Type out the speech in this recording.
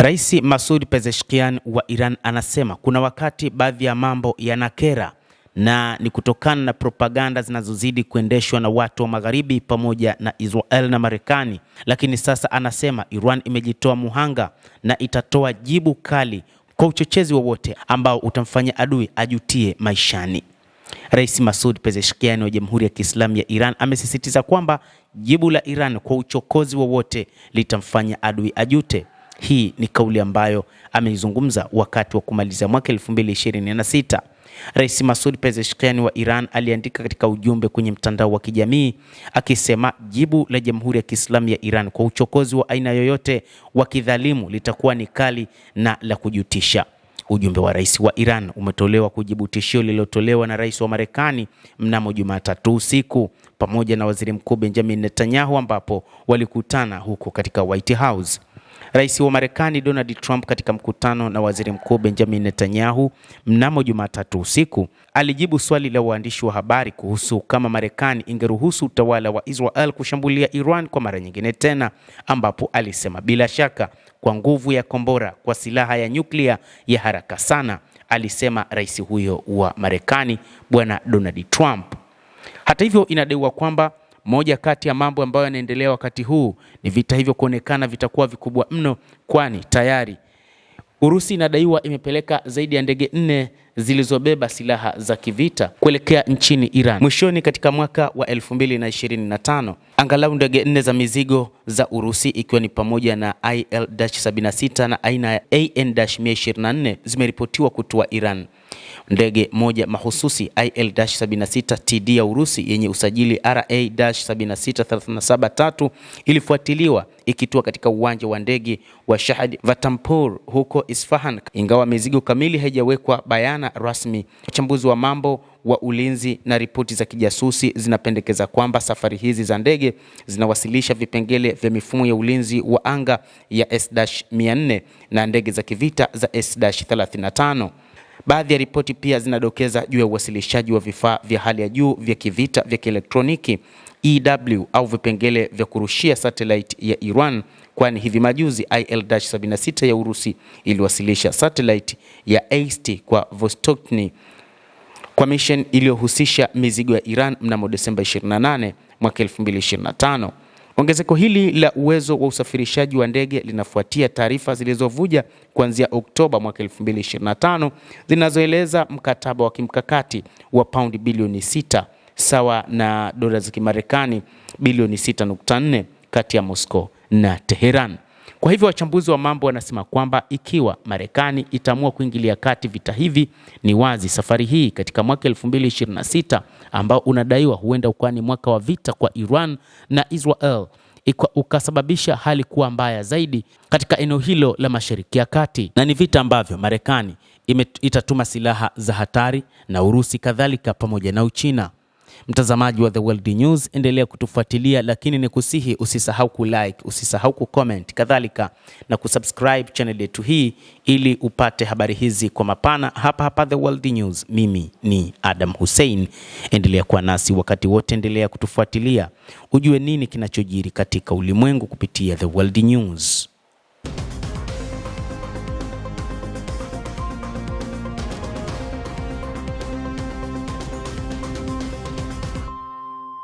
Rais Masoud Pezeshkian wa Iran anasema kuna wakati baadhi ya mambo yanakera na ni kutokana na propaganda zinazozidi kuendeshwa na watu wa Magharibi pamoja na Israel na Marekani, lakini sasa anasema Iran imejitoa muhanga na itatoa jibu kali kwa uchochezi wowote ambao utamfanya adui ajutie maishani. Rais Masoud Pezeshkian wa Jamhuri ya Kiislamu ya Iran amesisitiza kwamba jibu la Iran kwa uchokozi wowote litamfanya adui ajute. Hii ni kauli ambayo ameizungumza wakati wa kumaliza mwaka 2026. Rais Masoud Pezeshkian wa Iran aliandika katika ujumbe kwenye mtandao wa kijamii akisema jibu la Jamhuri ya Kiislamu ya Iran kwa uchokozi wa aina yoyote wa kidhalimu litakuwa ni kali na la kujutisha. Ujumbe wa rais wa Iran umetolewa kujibu tishio lililotolewa na rais wa Marekani mnamo Jumatatu usiku pamoja na waziri mkuu Benjamin Netanyahu, ambapo walikutana huko katika White House. Rais wa Marekani Donald Trump katika mkutano na waziri mkuu Benjamin Netanyahu mnamo Jumatatu usiku alijibu swali la waandishi wa habari kuhusu kama Marekani ingeruhusu utawala wa Israel kushambulia Iran kwa mara nyingine tena, ambapo alisema bila shaka kwa nguvu ya kombora, kwa silaha ya nyuklia ya haraka sana, alisema rais huyo wa Marekani bwana Donald Trump. Hata hivyo, inadaiwa kwamba moja kati ya mambo ambayo yanaendelea wakati huu ni vita hivyo kuonekana vitakuwa vikubwa mno, kwani tayari Urusi inadaiwa imepeleka zaidi ya ndege 4 zilizobeba silaha za kivita kuelekea nchini Iran. Mwishoni katika mwaka wa 2025, angalau ndege 4 za mizigo za Urusi ikiwa ni pamoja na IL-76 na aina ya AN-124 zimeripotiwa kutua Iran. Ndege moja mahususi IL-76 TD ya Urusi yenye usajili RA-76373 ilifuatiliwa ikitua katika uwanja wa ndege wa Shahid Vatampur huko Isfahan, ingawa mizigo kamili haijawekwa bayana rasmi. Wachambuzi wa mambo wa ulinzi na ripoti za kijasusi zinapendekeza kwamba safari hizi za ndege zinawasilisha vipengele vya mifumo ya ulinzi wa anga ya S-400 na ndege za kivita za S-35. Baadhi ya ripoti pia zinadokeza juu ya uwasilishaji wa vifaa vya hali ya juu vya kivita vya kielektroniki EW au vipengele vya kurushia satellite ya Iran, kwani hivi majuzi IL-76 ya Urusi iliwasilisha satellite ya AST kwa Vostochny kwa mission iliyohusisha mizigo ya Iran mnamo Desemba 28 mwaka 2025. Ongezeko hili la uwezo wa usafirishaji wa ndege linafuatia taarifa zilizovuja kuanzia Oktoba mwaka 2025 zinazoeleza mkataba wa kimkakati wa paundi bilioni 6 sawa na dola za Kimarekani bilioni 6.4 kati ya Moscow na Tehran. Kwa hivyo wachambuzi wa mambo wanasema kwamba ikiwa Marekani itaamua kuingilia kati vita hivi, ni wazi safari hii katika mwaka 2026 ambao unadaiwa huenda ukawa ni mwaka wa vita kwa Iran na Israel, ukasababisha hali kuwa mbaya zaidi katika eneo hilo la Mashariki ya Kati, na ni vita ambavyo Marekani itatuma silaha za hatari na Urusi kadhalika pamoja na Uchina. Mtazamaji wa The World News, endelea kutufuatilia, lakini ni kusihi usisahau kulike, usisahau kucomment kadhalika na kusubscribe channel yetu hii ili upate habari hizi kwa mapana hapa The World News. Mimi ni Adam Hussein, endelea kuwa nasi wakati wote, endelea kutufuatilia ujue nini kinachojiri katika ulimwengu kupitia The World News.